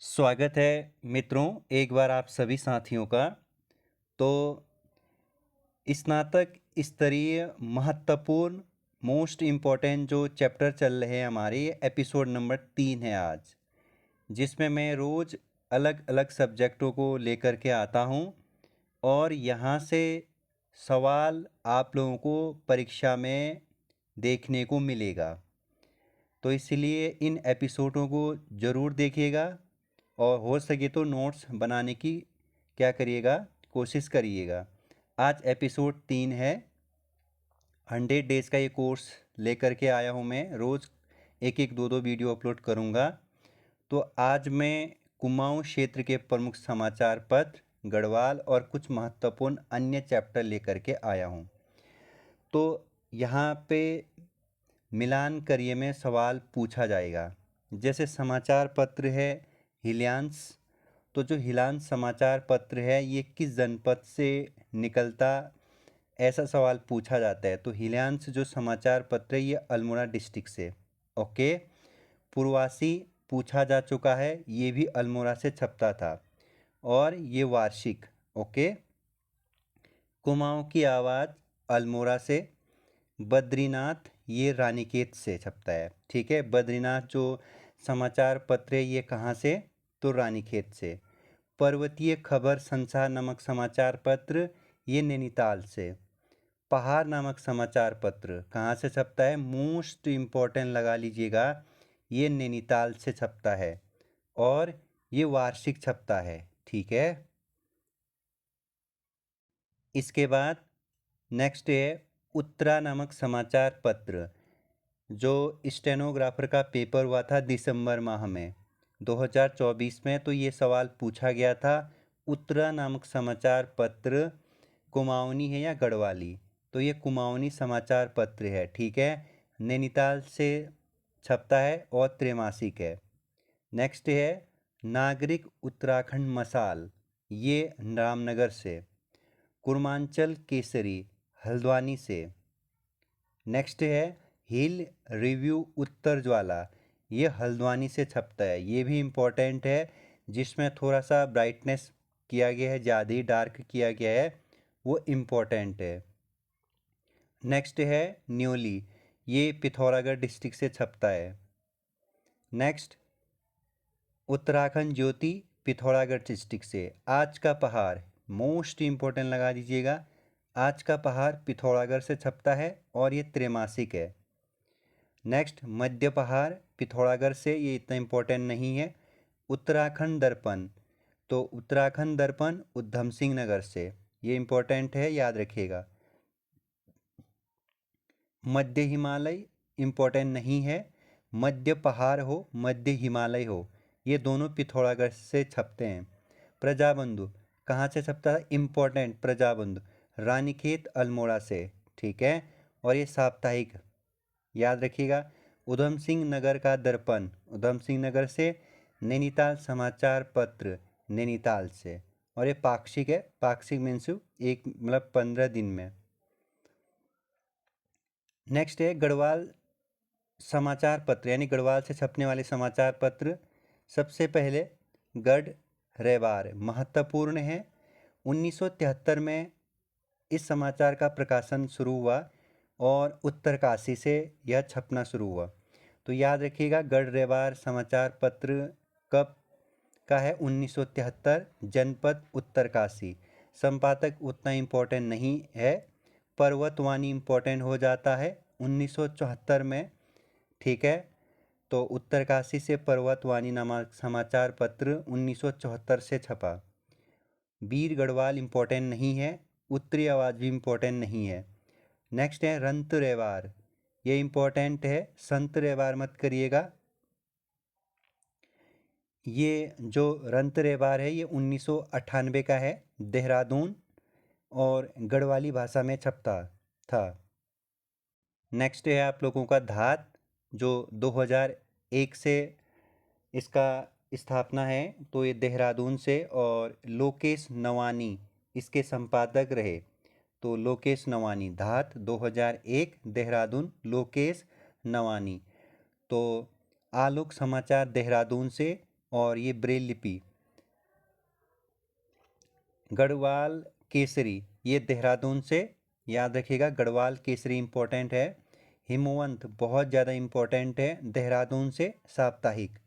स्वागत है मित्रों एक बार आप सभी साथियों का। तो स्नातक स्तरीय महत्वपूर्ण मोस्ट इम्पोर्टेंट जो चैप्टर चल रहे हैं हमारे, ये एपिसोड नंबर 3 है आज, जिसमें मैं रोज़ अलग अलग सब्जेक्टों को लेकर के आता हूँ और यहाँ से सवाल आप लोगों को परीक्षा में देखने को मिलेगा। तो इसलिए इन एपिसोडों को ज़रूर देखिएगा और हो सके तो नोट्स बनाने की क्या करिएगा, कोशिश करिएगा। आज एपिसोड 3 है। 100 डेज़ का ये कोर्स लेकर के आया हूँ मैं। रोज़ एक एक दो दो वीडियो अपलोड करूँगा। तो आज मैं कुमाऊँ क्षेत्र के प्रमुख समाचार पत्र, गढ़वाल और कुछ महत्वपूर्ण अन्य चैप्टर लेकर के आया हूँ। तो यहाँ पे मिलान करिए में सवाल पूछा जाएगा। जैसे समाचार पत्र है हिलियांश, तो जो हिलियांश समाचार पत्र है ये किस जनपद से निकलता, ऐसा सवाल पूछा जाता है। तो हिलियांश जो समाचार पत्र है ये अल्मोड़ा डिस्ट्रिक्ट से। ओके। पूर्वासी पूछा जा चुका है, ये भी अल्मोड़ा से छपता था और ये वार्षिक। ओके। कुमाऊँ की आवाज़ अल्मोड़ा से। बद्रीनाथ ये रानीखेत से छपता है। ठीक है, बद्रीनाथ जो समाचार पत्र है ये कहाँ से, तो रानीखेत से। पर्वतीय खबर संसार नामक समाचार पत्र ये नैनीताल से। पहाड़ नामक समाचार पत्र कहाँ से छपता है, मोस्ट इम्पोर्टेंट लगा लीजिएगा, ये नैनीताल से छपता है और ये वार्षिक छपता है। ठीक है। इसके बाद नेक्स्ट है उत्तरा नामक समाचार पत्र, जो स्टेनोग्राफर का पेपर हुआ था दिसंबर माह में 2024 में। तो ये सवाल पूछा गया था, उत्तरा नामक समाचार पत्र कुमाऊनी है या गढ़वाली। तो ये कुमाऊनी समाचार पत्र है। ठीक है, नैनीताल से छपता है और त्रैमासिक है। नेक्स्ट है नागरिक उत्तराखंड मसाल, ये रामनगर से। कुर्मांचल केसरी हल्द्वानी से। नेक्स्ट है हिल रिव्यू उत्तर ज्वाला, ये हल्द्वानी से छपता है। ये भी इम्पोर्टेंट है, जिसमें थोड़ा सा ब्राइटनेस किया गया है, ज़्यादा ही डार्क किया गया है, वो इम्पोर्टेंट है। नेक्स्ट है न्योली, ये पिथौरागढ़ डिस्ट्रिक्ट से छपता है। नेक्स्ट उत्तराखंड ज्योति पिथौरागढ़ डिस्ट्रिक्ट से। आज का पहाड़ मोस्ट इम्पोर्टेंट लगा दीजिएगा, आज का पहाड़ पिथौरागढ़ से छपता है और ये त्रैमासिक है। नेक्स्ट मध्य पहाड़ पिथौरागढ़ से, ये इतना इम्पोर्टेंट नहीं है। उत्तराखंड दर्पण, तो उत्तराखंड दर्पण उधम सिंह नगर से, ये इम्पोर्टेंट है, याद रखिएगा। मध्य हिमालय इम्पोर्टेंट नहीं है, मध्य पहाड़ हो मध्य हिमालय हो, ये दोनों पिथौरागढ़ से छपते हैं। प्रजाबंधु कहाँ से छपता है, इम्पोर्टेंट, प्रजाबंधु रानीखेत अल्मोड़ा से। ठीक है, और ये साप्ताहिक, याद रखिएगा। उधम सिंह नगर का दर्पण उधम सिंह नगर से। नैनीताल समाचार पत्र नैनीताल से। और ये पाक्षिक है, पाक्षिक मीन्स एक मतलब 15 दिन में। नेक्स्ट है गढ़वाल समाचार पत्र, यानी गढ़वाल से छपने वाले समाचार पत्र। सबसे पहले गढ़ रेवार महत्वपूर्ण है। 1973 में इस समाचार का प्रकाशन शुरू हुआ और उत्तरकाशी से यह छपना शुरू हुआ। तो याद रखिएगा गढ़ रेवार समाचार पत्र कब का है, 1973, जनपद उत्तरकाशी। संपादक उतना इम्पोर्टेंट नहीं है। पर्वतवाणी इम्पोर्टेंट हो जाता है 1974 में। ठीक है, तो उत्तरकाशी से पर्वतवाणी नामक समाचार पत्र 1974 से छपा। वीर गढ़वाल इम्पोर्टेंट नहीं है, उत्तरी आवाज़ भी इम्पोर्टेंट नहीं है। नेक्स्ट है रंत रेवार, ये इम्पोर्टेंट है, संत रेवार मत करिएगा। ये जो रंत रेवार है ये 1998 का है, देहरादून और गढ़वाली भाषा में छपता था। नेक्स्ट है आप लोगों का धात, जो 2001 से इसका स्थापना है, तो ये देहरादून से। और लोकेश नवानी इसके संपादक रहे। तो लोकेश नवानी, धात 2001 देहरादून, लोकेश नवानी। तो आलोक समाचार देहरादून से और ये ब्रेल लिपि। गढ़वाल केसरी ये देहरादून से, याद रखिएगा गढ़वाल केसरी इम्पोर्टेंट है। हिमवंत बहुत ज़्यादा इम्पोर्टेंट है, देहरादून से साप्ताहिक।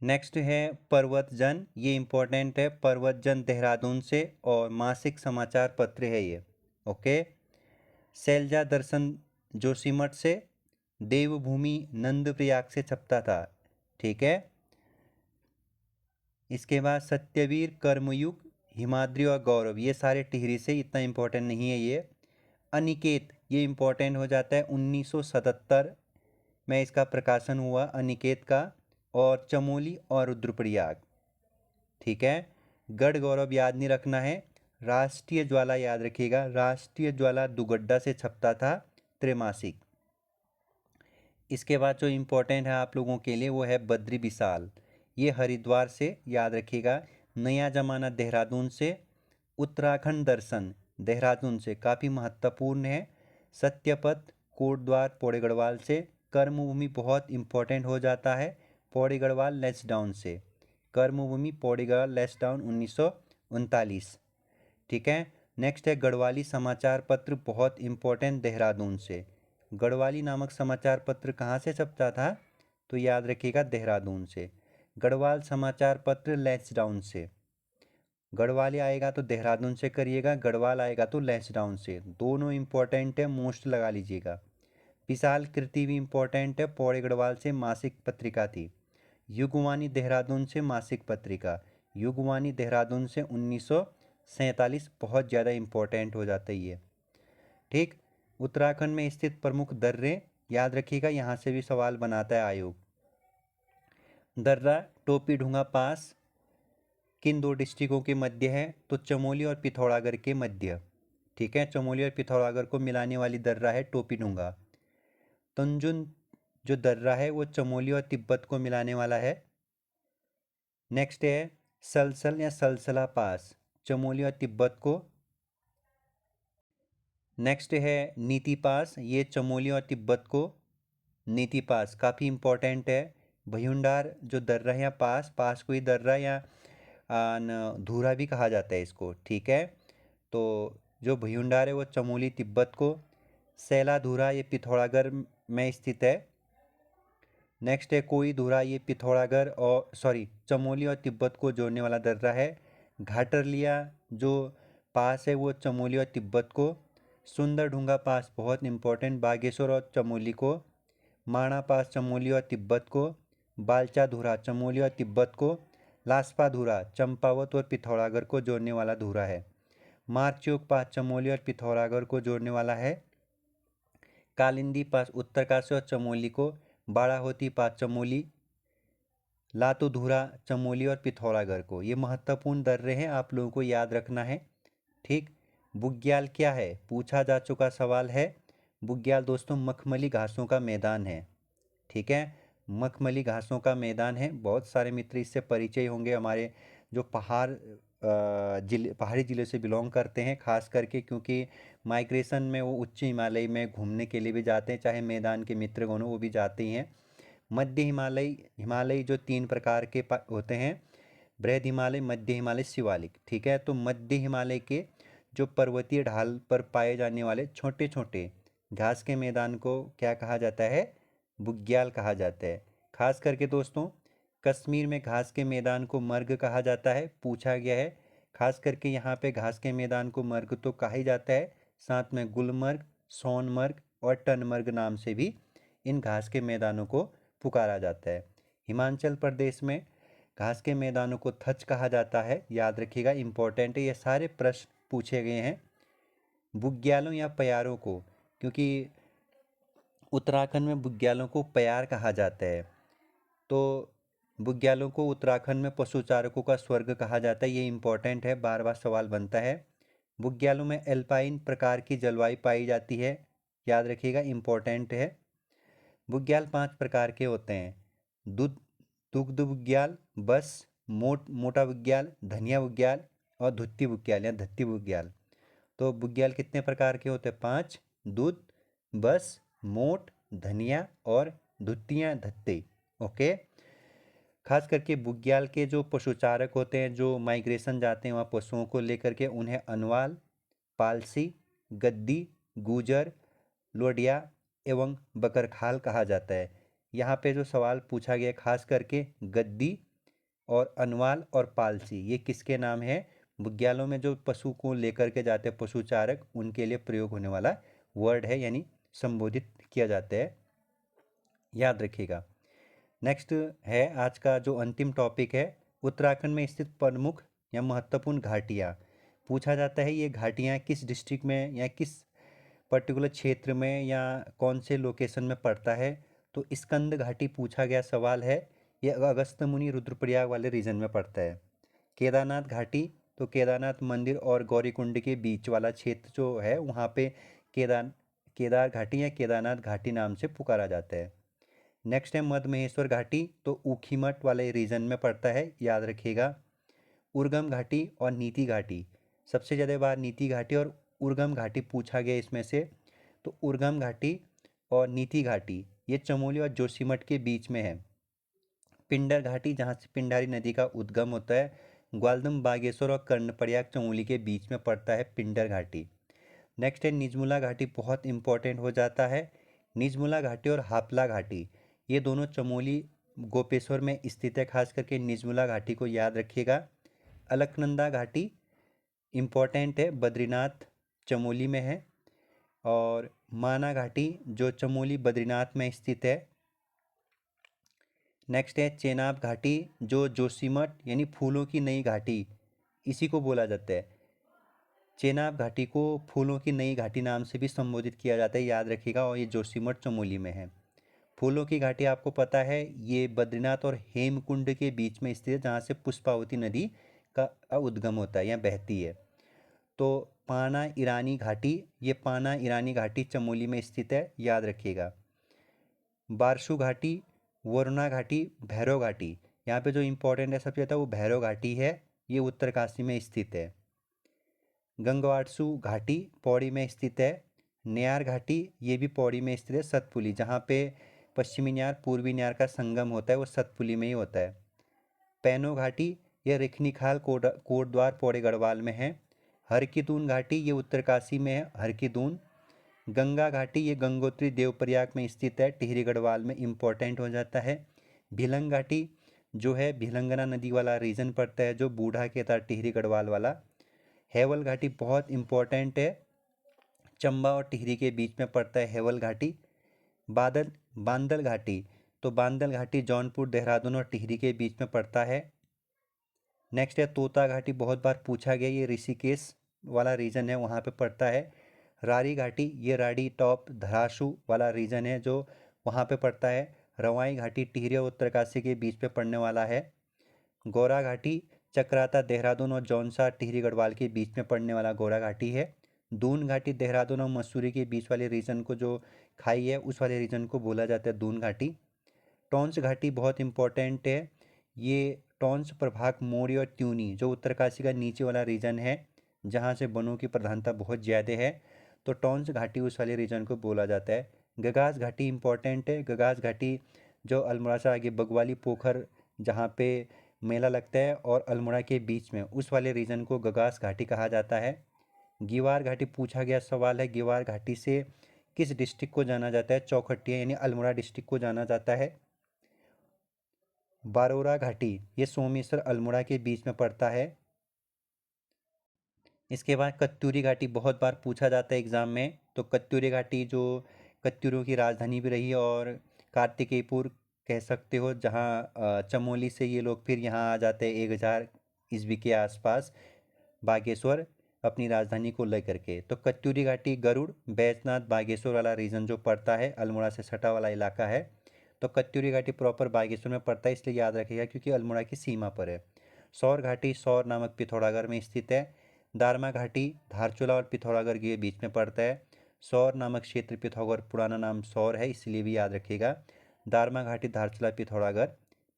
नेक्स्ट है पर्वतजन, ये इम्पोर्टेंट है, पर्वतजन देहरादून से और मासिक समाचार पत्र है ये। ओके। शैलजा दर्शन जोशीमठ से, देवभूमि नंदप्रयाग से छपता था। ठीक है। इसके बाद सत्यवीर, कर्मयुग, हिमाद्री और गौरव ये सारे टिहरी से, इतना इम्पोर्टेंट नहीं है ये। अनिकेत ये इम्पोर्टेंट हो जाता है 1977 में इसका प्रकाशन हुआ अनिकेत का, और चमोली और रुद्रप्रयाग। ठीक है। गढ़ गौरव याद नहीं रखना है, राष्ट्रीय ज्वाला याद रखिएगा, राष्ट्रीय ज्वाला दुगड्डा से छपता था, त्रैमासिक। इसके बाद जो इम्पोर्टेंट है आप लोगों के लिए वो है बद्री विशाल, ये हरिद्वार से, याद रखिएगा। नया जमाना देहरादून से, उत्तराखंड दर्शन देहरादून से काफ़ी महत्वपूर्ण है। सत्यपथ कोटद्वार पौड़ी गढ़वाल से, कर्मभूमि बहुत इम्पोर्टेंट हो जाता है पौड़ी गढ़वाल लेसडाउन से, कर्मभूमि पौड़ी गढ़वाल लेसडाउन 1939। ठीक है। नेक्स्ट है गढ़वाली समाचार पत्र, बहुत इम्पोर्टेंट देहरादून से। गढ़वाली नामक समाचार पत्र कहाँ से छपता था, तो याद रखिएगा देहरादून से। गढ़वाल समाचार पत्र लेसडाउन से, गढ़वाली आएगा तो देहरादून से करिएगा, गढ़वाल आएगा तो लेसडाउन से, दोनों इम्पोर्टेंट है, मोस्ट लगा लीजिएगा। विशाल कृति भी इम्पोर्टेंट है, पौड़ी गढ़वाल से मासिक पत्रिका थी। युगवाणी देहरादून से मासिक पत्रिका, युगवाणी देहरादून से 1947, बहुत ज़्यादा इम्पोर्टेंट हो जाता है ये। ठीक। उत्तराखंड में स्थित प्रमुख दर्रे याद रखिएगा, यहाँ से भी सवाल बनाता है आयोग। दर्रा टोपी ढूंगा पास किन दो डिस्ट्रिक्टों के मध्य है, तो चमोली और पिथौरागढ़ के मध्य। ठीक है। चमोली और पिथौरागढ़ को मिलाने वाली दर्रा है टोपी ढूंगा। तंजुन जो दर्रा है वो चमोली और तिब्बत को मिलाने वाला है। नेक्स्ट है सलसल या सलसला पास, चमोली और तिब्बत को। नेक्स्ट है नीति पास, ये चमोली और तिब्बत को। नीति पास काफ़ी इम्पोर्टेंट है। भयुंडार जो दर्रा है या पास को ही दर्रा या धूरा भी कहा जाता है इसको। ठीक है। तो जो भयुंडार है वो चमोली तिब्बत को, सैला धूरा ये पिथौरागढ़ में स्थित है। नेक्स्ट है कोई धुरा, ये पिथौरागढ़ और चमोली और तिब्बत को जोड़ने वाला दर्रा है। घाटरलिया जो पास है वो चमोली और तिब्बत को। सुंदर ढूंगा पास बहुत इंपॉर्टेंट, बागेश्वर और चमोली को। माणा पास चमोली और तिब्बत को। बालचा धुरा चमोली और तिब्बत को। लास्पा धुरा चंपावत और पिथौरागढ़ को जोड़ने वाला धुरा है। मारचौक पास चमोली और पिथौरागढ़ को जोड़ने वाला है। कालिंदी पास उत्तरकाशी और चमोली को। बाड़ाहोती पास चमोली। लातूधुरा चमोली और पिथौरागढ़ को। ये महत्वपूर्ण दर्रे हैं, आप लोगों को याद रखना है। ठीक। बुग्याल क्या है, पूछा जा चुका सवाल है। बुग्याल दोस्तों मखमली घासों का मैदान है। ठीक है। मखमली घासों का मैदान है। बहुत सारे मित्र इससे परिचय होंगे, हमारे जो पहाड़ी ज़िले से बिलोंग करते हैं, खास करके क्योंकि माइग्रेशन में वो उच्च हिमालय में घूमने के लिए भी जाते हैं, चाहे मैदान के मित्रगण हो वो भी जाते ही हैं। मध्य हिमालय जो 3 प्रकार के होते हैं, बृहद हिमालय, मध्य हिमालय, शिवालिक। ठीक है। तो मध्य हिमालय के जो पर्वतीय ढाल पर पाए जाने वाले छोटे छोटे घास के मैदान को क्या कहा जाता है, बुग्याल कहा जाता है। खास करके दोस्तों कश्मीर में घास के मैदान को मर्ग कहा जाता है, पूछा गया है। खास करके यहाँ पे घास के मैदान को मर्ग तो कहा ही जाता है, साथ में गुलमर्ग, सोनमर्ग और टनमर्ग नाम से भी इन घास के मैदानों को पुकारा जाता है। हिमाचल प्रदेश में घास के मैदानों को थच कहा जाता है, याद रखिएगा, इंपॉर्टेंट है। ये सारे प्रश्न पूछे गए हैं बुग्यालों या प्यारों को, क्योंकि उत्तराखंड में बुग्यालों को प्यार कहा जाता है। तो बुग्यालों को उत्तराखंड में पशुचारकों का स्वर्ग कहा जाता है, ये इंपॉर्टेंट है, बार बार सवाल बनता है। बुग्यालों में एल्पाइन प्रकार की जलवायु पाई जाती है, याद रखिएगा, इंपॉर्टेंट है। बुग्याल 5 प्रकार के होते हैं, दुग्ध बुग्याल, बस, मोटा बुग्याल, धनिया बुग्याल और धुत्ती बुग्याल या धत्ती बुग्याल। तो बुग्याल कितने प्रकार के होते हैं, 5, दूध, बस, मोट, धनिया और धुत्तियाँ धत्ते। ओके। खास करके बुग्याल के जो पशुचारक होते हैं, जो माइग्रेशन जाते हैं वहाँ पशुओं को लेकर के, उन्हें अनवाल, पालसी, गद्दी, गूजर, लोडिया एवं बकरखाल कहा जाता है। यहाँ पे जो सवाल पूछा गया खास करके गद्दी और अनवाल और पालसी, ये किसके नाम है? बुग्यालों में जो पशु को लेकर के जाते हैं पशुचारक, उनके लिए प्रयोग होने वाला वर्ड है, यानी संबोधित किया जाता है, याद रखिएगा। नेक्स्ट है आज का जो अंतिम टॉपिक है, उत्तराखंड में स्थित प्रमुख या महत्वपूर्ण घाटियाँ। पूछा जाता है ये घाटियाँ किस डिस्ट्रिक्ट में या किस पर्टिकुलर क्षेत्र में या कौन से लोकेशन में पड़ता है। तो स्कंद घाटी पूछा गया सवाल है, ये अगस्त्य मुनि रुद्रप्रयाग वाले रीजन में पड़ता है। केदारनाथ घाटी, तो केदारनाथ मंदिर और गौरीकुंड के बीच वाला क्षेत्र जो है वहाँ पे केदार घाटी या केदारनाथ घाटी नाम से पुकारा जाता है। नेक्स्ट है मध्य महेश्वर घाटी, तो ऊखीमठ वाले रीजन में पड़ता है, याद रखिएगा। उर्गम घाटी और नीति घाटी, सबसे ज़्यादा बार नीति घाटी और उर्गम घाटी पूछा गया इसमें से। तो उर्गम घाटी और नीति घाटी ये चमोली और जोशीमठ के बीच में है। पिंडर घाटी, जहाँ से पिंडारी नदी का उद्गम होता है, ग्वालदम, बागेश्वर और कर्णप्रयाग चमोली के बीच में पड़ता है पिंडर घाटी। नेक्स्ट है निजमुला घाटी, बहुत इंपॉर्टेंट हो जाता है। निजमुला घाटी और हापला घाटी ये दोनों चमोली गोपेश्वर में स्थित है, खास करके निजमुला घाटी को याद रखिएगा। अलकनंदा घाटी इम्पॉर्टेंट है, बद्रीनाथ चमोली में है। और माना घाटी जो चमोली बद्रीनाथ में स्थित है। नेक्स्ट है चेनाब घाटी जो जोशीमठ यानी फूलों की नई घाटी इसी को बोला जाता है। चेनाब घाटी को फूलों की नई घाटी नाम से भी संबोधित किया जाता है, याद रखिएगा। और ये जोशीमठ चमोली में है। फूलों की घाटी आपको पता है ये बद्रीनाथ और हेमकुंड के बीच में स्थित है, जहाँ से पुष्पावती नदी का उद्गम होता है या बहती है। तो पाना ईरानी घाटी, ये पाना ईरानी घाटी चमोली में स्थित है, याद रखिएगा। बारशु घाटी, वरुणा घाटी, भैरव घाटी, यहाँ पे जो इम्पोर्टेंट है सबसे ज़्यादा वो भैरव घाटी है, ये उत्तरकाशी में स्थित है। गंगवाटसु घाटी पौड़ी में स्थित है। न्यार घाटी ये भी पौड़ी में स्थित है, सतपुली, जहाँ पे पश्चिमी न्यार पूर्वी न्यार का संगम होता है वो सतपुली में ही होता है। पैनो घाटी ये रिखनीखाल कोटद्वार पौड़ी गढ़वाल में है। हरकीदून घाटी ये उत्तरकाशी में है, हरकीदून। गंगा घाटी ये गंगोत्री देवप्रयाग में स्थित है, टिहरी गढ़वाल में इम्पोर्टेंट हो जाता है। भिलंग घाटी जो है भिलंगना नदी वाला रीजन पड़ता है, जो बूढ़ा के था टिहरी गढ़वाल वाला। हेवल घाटी बहुत इम्पोर्टेंट है, चंबा और टिहरी के बीच में पड़ता है हेवल घाटी। बांदल घाटी, तो बांदल घाटी जौनपुर, देहरादून और टिहरी के बीच में पड़ता है। नेक्स्ट है तोता घाटी, बहुत बार पूछा गया, ये ऋषिकेश वाला रीजन है वहाँ पे पड़ता है। रारी घाटी ये राड़ी टॉप धराशु वाला रीजन है जो वहाँ पे पड़ता है। रवाई घाटी टिहरी और उत्तरकाशी के बीच में पड़ने वाला है। गौरा घाटी चक्राता, देहरादून और जौनसा टिहरी गढ़वाल के बीच में पड़ने वाला गौरा घाटी है। दून घाटी देहरादून और मसूरी के बीच वाले रीजन को जो खाई है उस वाले रीजन को बोला जाता है दून घाटी। टॉन्स घाटी बहुत इंपॉर्टेंट है, ये टॉन्स प्रभाग मोरी और त्यूनी जो उत्तरकाशी का नीचे वाला रीजन है, जहाँ से वनों की प्रधानता बहुत ज़्यादा है, तो टॉन्स घाटी उस वाले रीजन को बोला जाता है। गगास घाटी इंपॉर्टेंट है, गगास घाटी जो अल्मोड़ा से आगे बगवाली पोखर जहाँ पे मेला लगता है और अल्मोड़ा के बीच में उस वाले रीजन को गगास घाटी कहा जाता है। गीवार घाटी पूछा गया सवाल है, गीवार घाटी से किस डिस्ट्रिक्ट को जाना जाता है? चौखटिया यानी अल्मोड़ा डिस्ट्रिक्ट को जाना जाता है। बारोरा घाटी ये सोमेश्वर अल्मोड़ा के बीच में पड़ता है। इसके बाद कत्यूरी घाटी बहुत बार पूछा जाता है एग्ज़ाम में, तो कत्यूरी घाटी जो कत्यूरों की राजधानी भी रही और कार्तिकेयपुर कह सकते हो, जहाँ चमोली से ये लोग फिर यहाँ आ जाते हैं 1000 ईस्वी के आसपास बागेश्वर अपनी राजधानी को लेकर के। तो कत्यूरी घाटी गरुड़, बैजनाथ, बागेश्वर वाला रीजन जो पड़ता है अल्मोड़ा से सटा वाला इलाका है। तो कत्यूरी घाटी प्रॉपर बागेश्वर में पड़ता है, इसलिए याद रखिएगा क्योंकि अल्मोड़ा की सीमा पर है। सौर घाटी सौर नामक पिथौरागढ़ में स्थित है। दारमा घाटी धारचूला और पिथौरागढ़ के बीच में पड़ता है। सौर नामक क्षेत्र पिथौरागढ़ पुराना नाम सौर है, इसलिए भी याद रखिएगा। दारमा घाटी धारचूला पिथौरागढ़,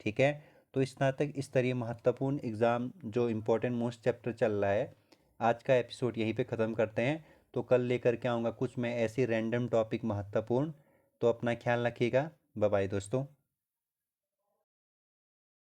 ठीक है। तो स्नातक स्तरीय महत्वपूर्ण एग्ज़ाम जो इम्पोर्टेंट मोस्ट चैप्टर चल रहा है, आज का एपिसोड यहीं पे ख़त्म करते हैं। तो कल लेकर के आऊँगा कुछ मैं ऐसे रैंडम टॉपिक महत्वपूर्ण। तो अपना ख्याल रखिएगा, बाय बाय दोस्तों।